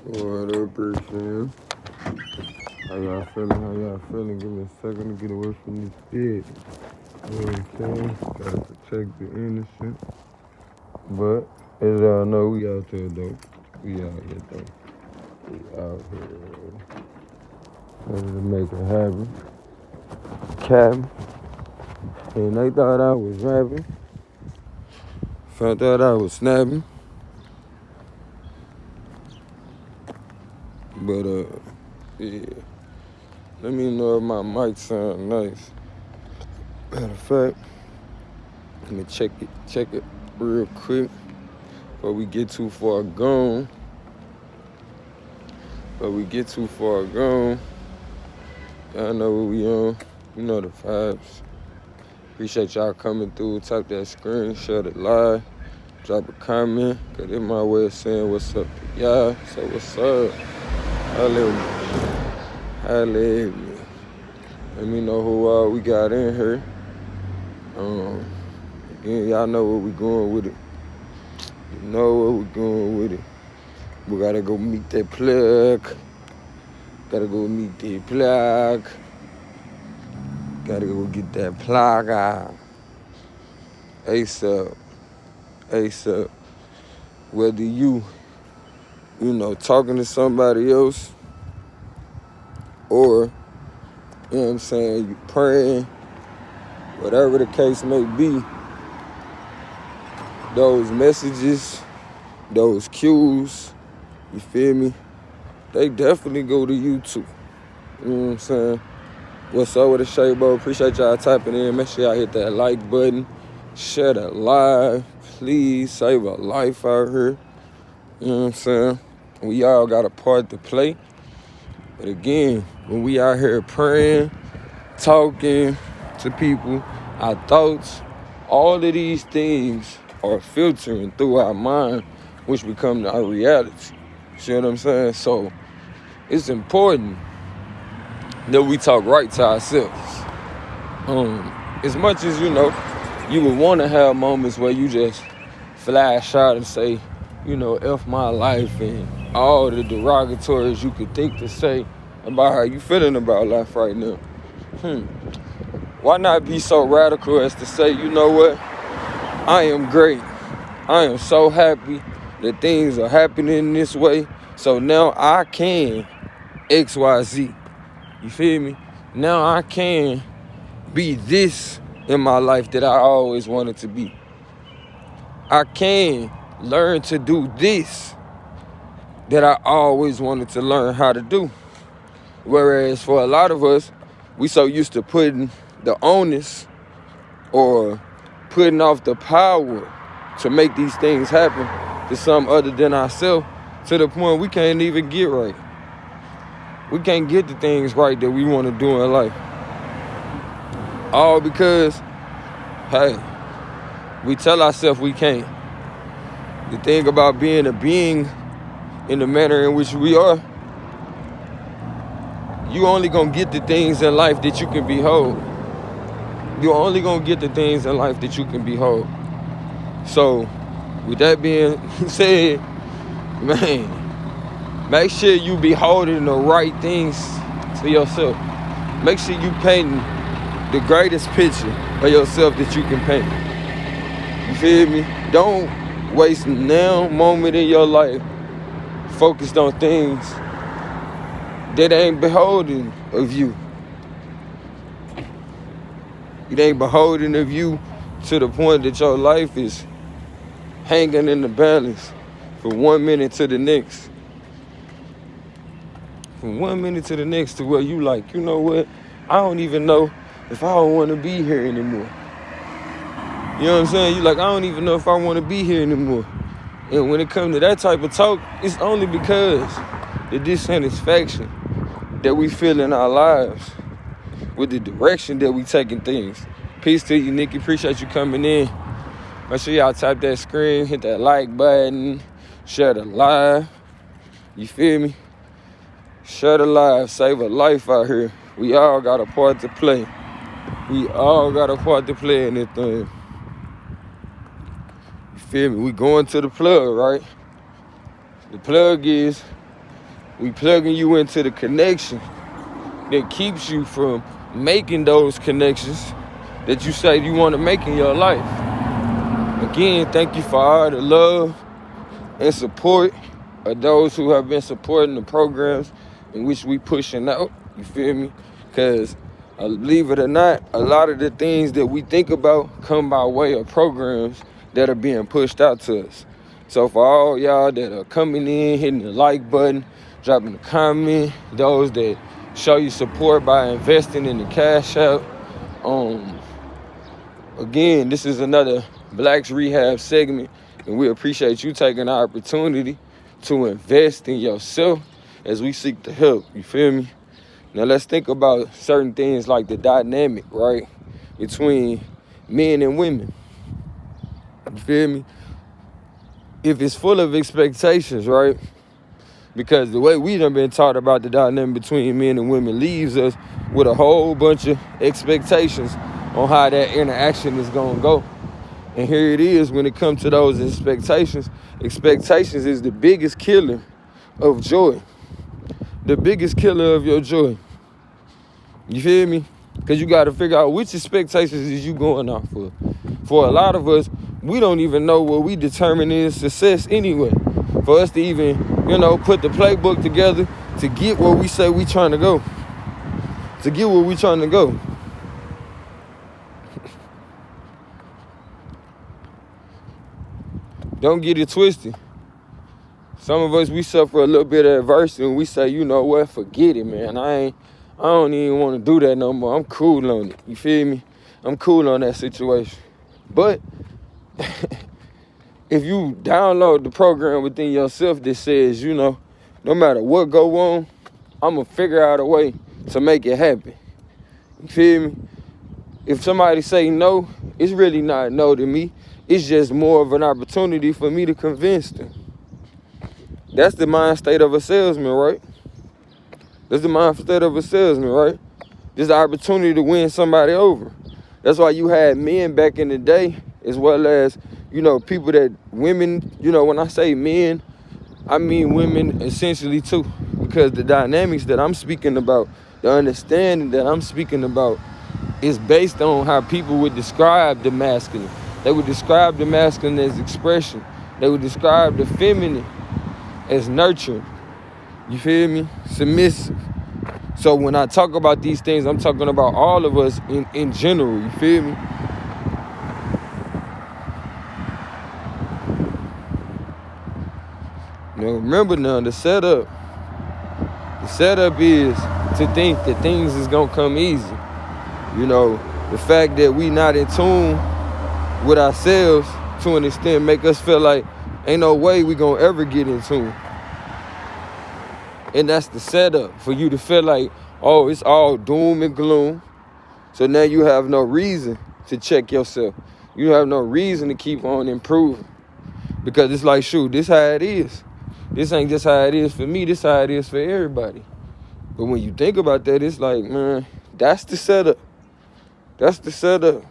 What up, person? How y'all feeling? Give me a second to get away from this bed. You know what I'm saying? Gotta protect the innocent. But, as y'all know, we out there, though. We out here, though. We out here. Ready to make it happen. Cabin. And they thought I was rapping. Found out I was snapping. But, yeah. Let me know if my mic sound nice. Matter of fact, let me check it real quick before we get too far gone. Y'all know what we on. You know the vibes. Appreciate y'all coming through. Tap that screen, share the live, drop a comment, cause it's my way of saying what's up to y'all. So what's up? Holla at me. Let me know who all we got in here. Again, y'all know where we going with it. We gotta go meet that plug. Gotta go get that plug out. ASAP. Whether you talking to somebody else or, you know what I'm saying, you praying, whatever the case may be, those messages, those cues, you feel me? They definitely go to you too. You know what I'm saying? What's up with the Shabo? Appreciate y'all typing in. Make sure y'all hit that like button. Share that live. Please save a life out here. You know what I'm saying? We all got a part to play. But again, when we out here praying, talking to people, our thoughts, all of these things are filtering through our mind, which become our reality. See what I'm saying? So it's important that we talk right to ourselves. As much as you would want to have moments where you just flash out and say, F my life and all the derogatories you could think to say about how you feeling about life right now. Why not be so radical as to say, you know what? I am great. I am so happy that things are happening this way. So now I can XYZ. You feel me? Now I can be this in my life that I always wanted to be. I can learn to do this that I always wanted to learn how to do. Whereas for a lot of us, we so used to putting the onus or putting off the power to make these things happen to some other than ourselves, to the point we can't even get right. We can't get the things right that we want to do in life. All because, hey, we tell ourselves we can't. The thing about being a being in the manner in which we are, you only gonna get the things in life that you can behold. You're only gonna get the things in life that you can behold. So, with that being said, man, make sure you beholding the right things to yourself. Make sure you painting the greatest picture of yourself that you can paint. You feel me? Don't waste no moment in your life focused on things that ain't beholden of you. It ain't beholden of you to the point that your life is hanging in the balance from 1 minute to the next. From 1 minute to the next, to where you like, you know what? I don't even know if I don't want to be here anymore. You know what I'm saying? You like, I don't even know if I want to be here anymore. And when it comes to that type of talk, it's only because the dissatisfaction that we feel in our lives with the direction that we taking things. Peace to you, Nikki. Appreciate you coming in. Make sure y'all tap that screen, hit that like button, share the live. You feel me? Share the live, save a life out here. We all got a part to play. We all got a part to play in this thing. You feel me? We going to the plug, right? The plug is We plugging you into the connection that keeps you from making those connections that you say you want to make in your life. Again, thank you for all the love and support of those who have been supporting the programs in which we pushing out. You feel me? Because believe it or not, a lot of the things that we think about come by way of programs that are being pushed out to us. So for all y'all that are coming in, hitting the like button, dropping a comment, those that show you support by investing in the Cash App. Again, this is another Blacks Rehab segment, and we appreciate you taking the opportunity to invest in yourself as we seek to help. You feel me? Now let's think about certain things like the dynamic, right, between men and women. You feel me? If it's full of expectations, right? Because the way we done been taught about the dynamic between men and women leaves us with a whole bunch of expectations on how that interaction is gonna go. And here it is when it comes to those expectations. Expectations is the biggest killer of joy. The biggest killer of your joy. You feel me? Because you got to figure out which expectations is you going off for. For a lot of us, we don't even know what we determine is success anyway. For us to even, put the playbook together to get where we say we trying to go. To get where we trying to go. Don't get it twisted. Some of us, we suffer a little bit of adversity and we say, you know what, forget it, man. I don't even want to do that no more. I'm cool on it. You feel me? I'm cool on that situation. But if you download the program within yourself that says, no matter what go on, I'm going to figure out a way to make it happen. You feel me? If somebody say no, it's really not no to me. It's just more of an opportunity for me to convince them. That's the mind state of a salesman, right? That's the mind state of a salesman, right? This the opportunity to win somebody over. That's why you had men back in the day, as well as, people that women, when I say men, I mean women essentially too. Because the dynamics that I'm speaking about, the understanding that I'm speaking about is based on how people would describe the masculine. They would describe the masculine as expression. They would describe the feminine as nurturing. You feel me? Submissive. So when I talk about these things, I'm talking about all of us in general. You feel me? Remember now, the setup is to think that things is gonna come easy. The fact that we not in tune with ourselves to an extent make us feel like ain't no way we gonna ever get in tune. And that's the setup for you to feel like, oh, it's all doom and gloom. So now you have no reason to check yourself. You have no reason to keep on improving. Because it's like, shoot, this how it is. This ain't just how it is for me. This how it is for everybody. But when you think about that, it's like, man, that's the setup. That's the setup.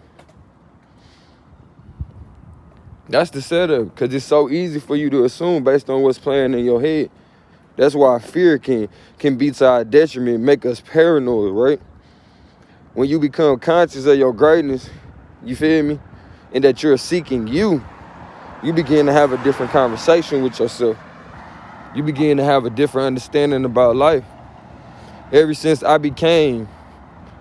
That's the setup. Because it's so easy for you to assume based on what's playing in your head. That's why fear can be to our detriment, make us paranoid, right? When you become conscious of your greatness, you feel me? And that you're seeking you begin to have a different conversation with yourself. You begin to have a different understanding about life. Ever since I became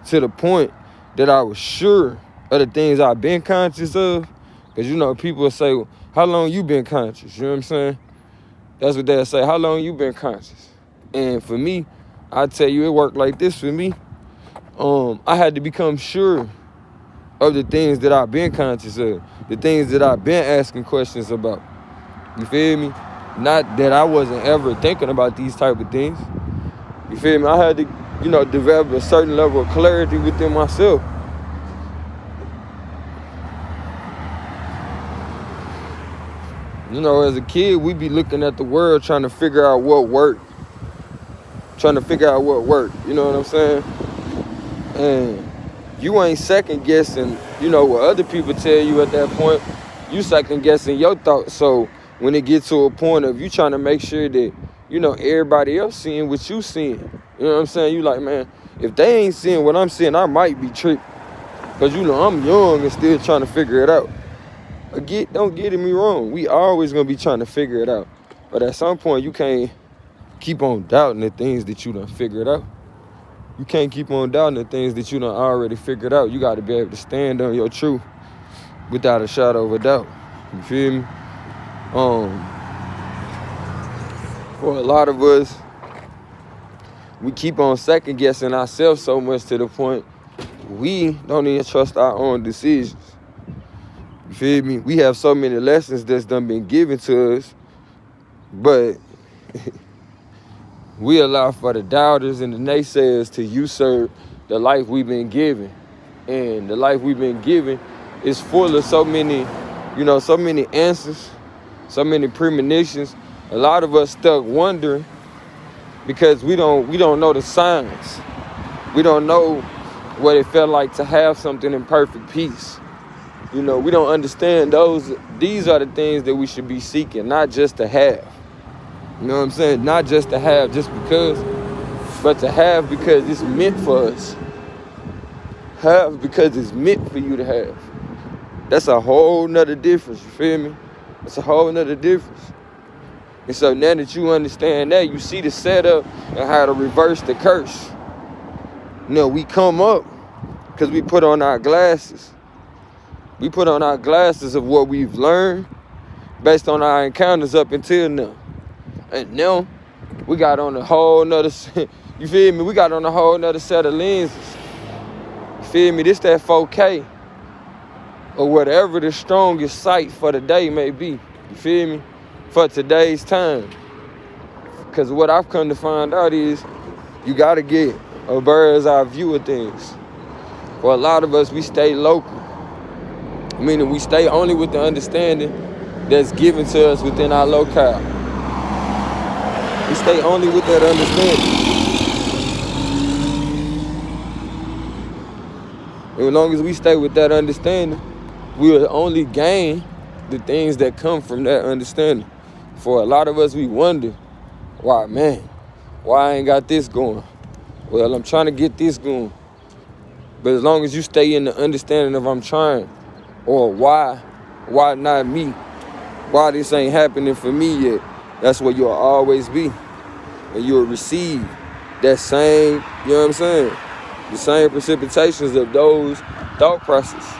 to the point that I was sure of the things I've been conscious of, because, people will say, well, how long you been conscious? You know what I'm saying? That's what they'll say. How long you been conscious? And for me, I tell you, it worked like this for me. I had to become sure of the things that I've been conscious of, the things that I've been asking questions about. You feel me? Not that I wasn't ever thinking about these type of things. You feel me? I had to, develop a certain level of clarity within myself. As a kid, we be looking at the world trying to figure out what worked. You know what I'm saying? And you ain't second guessing, what other people tell you at that point. You second guessing your thoughts. So when it gets to a point of you trying to make sure that, everybody else seeing what you seeing. You know what I'm saying? You like, man, if they ain't seeing what I'm seeing, I might be tripping. Because, I'm young and still trying to figure it out. Don't get me wrong. We always going to be trying to figure it out. But at some point, you can't keep on doubting the things that you done figured out. You can't keep on doubting the things that you done already figured out. You got to be able to stand on your truth without a shadow of a doubt. You feel me? For a lot of us, we keep on second guessing ourselves so much to the point we don't even trust our own decisions. You feel me? We have so many lessons that's done been given to us, but we allow for the doubters and the naysayers to usurp the life we've been given. And the life we've been given is full of so many answers, so many premonitions. A lot of us stuck wondering because we don't know the signs. We don't know what it felt like to have something in perfect peace. We don't understand these are the things that we should be seeking, not just to have. You know what I'm saying? Not just to have just because, but to have because it's meant for us. Have because it's meant for you to have. That's a whole nother difference, you feel me? It's a whole nother difference. And so now that you understand that, you see the setup and how to reverse the curse. We come up because we put on our glasses. We put on our glasses of what we've learned based on our encounters up until now. And now we got on a whole nother, you feel me? We got on a whole nother set of lenses. You feel me? This that 4K or whatever the strongest sight for the day may be. You feel me? For today's time. Because what I've come to find out is you got to get a bird's eye view of things. For a lot of us, we stay local. Meaning we stay only with the understanding that's given to us within our locale. We stay only with that understanding. And as long as we stay with that understanding, we will only gain the things that come from that understanding. For a lot of us, we wonder, why I ain't got this going? Well, I'm trying to get this going. But as long as you stay in the understanding of I'm trying, or why not me? Why this ain't happening for me yet? That's where you'll always be. And you'll receive that same, you know what I'm saying? The same precipitations of those thought processes.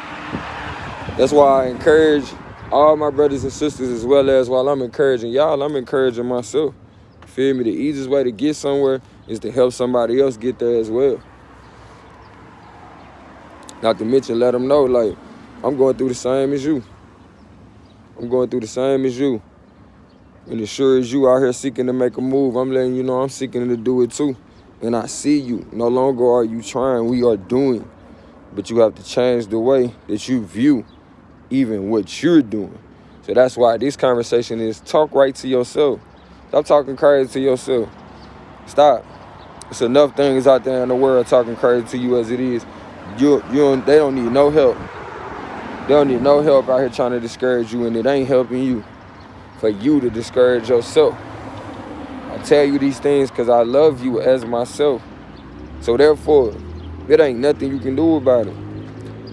That's why I encourage all my brothers and sisters, as well as while I'm encouraging y'all, I'm encouraging myself. You feel me? The easiest way to get somewhere is to help somebody else get there as well. Not to mention, let them know, like, I'm going through the same as you. I'm going through the same as you. And as sure as you out here seeking to make a move, I'm letting you know I'm seeking to do it too. And I see you. No longer are you trying, we are doing. But you have to change the way that you view even what you're doing. So that's why this conversation is talk right to yourself. Stop talking crazy to yourself. Stop. There's enough things out there in the world talking crazy to you as it is. They don't need no help. They don't need no help out here trying to discourage you, and it ain't helping you for you to discourage yourself. I tell you these things because I love you as myself. So therefore, it ain't nothing you can do about it.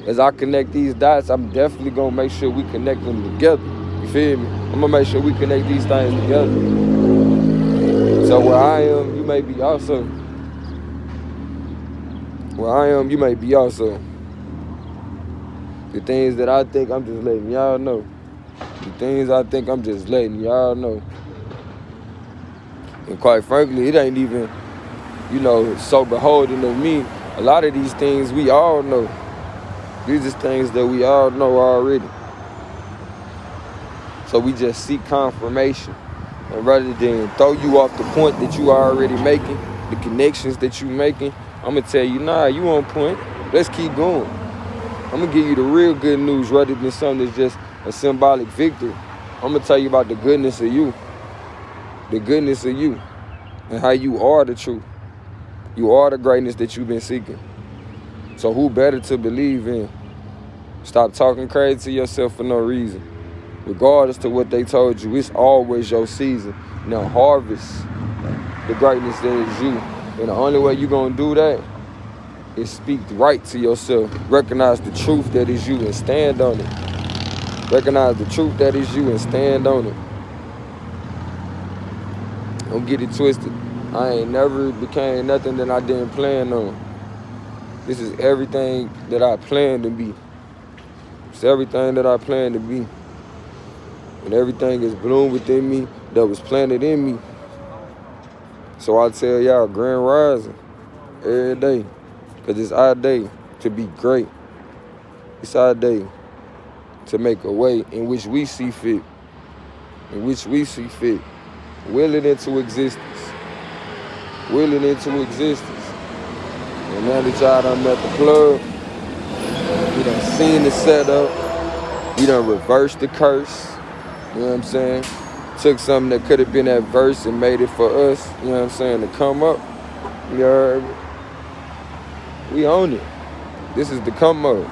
As I connect these dots, I'm definitely going to make sure we connect them together. You feel me? I'm going to make sure we connect these things together. So where I am, you may be also. Where I am, you may be also. The things that I think, I'm just letting y'all know. The things I think, I'm just letting y'all know. And quite frankly, it ain't even, so beholden of me. A lot of these things we all know. These are things that we all know already. So we just seek confirmation. And rather than throw you off the point that you are already making, the connections that you making, I'm going to tell you, nah, you on point. Let's keep going. I'm going to give you the real good news rather than something that's just a symbolic victory. I'm going to tell you about the goodness of you. The goodness of you. And how you are the truth. You are the greatness that you've been seeking. So who better to believe in? Stop talking crazy to yourself for no reason. Regardless to what they told you, it's always your season. Now harvest the greatness that is you. And the only way you're going to do that is speak right to yourself. Recognize the truth that is you and stand on it. Recognize the truth that is you and stand on it. Don't get it twisted. I ain't never became nothing that I didn't plan on. This is everything that I planned to be. It's everything that I planned to be. And everything is bloomed within me that was planted in me. So I tell y'all, grand rising every day. Because it's our day to be great. It's our day to make a way in which we see fit. In which we see fit. Will it into existence. Will it into existence. And now that y'all done met the plug, we done seen the setup, we done reversed the curse, you know what I'm saying? Took something that could have been adverse and made it for us, you know what I'm saying, to come up. You heard me? We own it. This is the come up.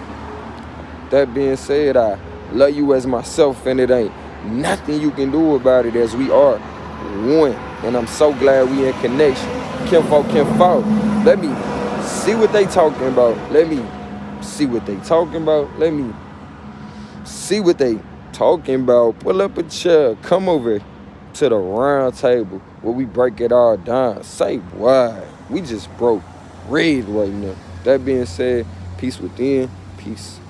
That being said, I love you as myself, and it ain't nothing you can do about it, as we are one. And I'm so glad we in connection. Kinfolk. Let me see what they talking about. Let me see what they talking about. Let me see what they talking about. Pull up a chair. Come over to the round table where we break it all down. Say why. We just broke red right now. That being said, peace within, peace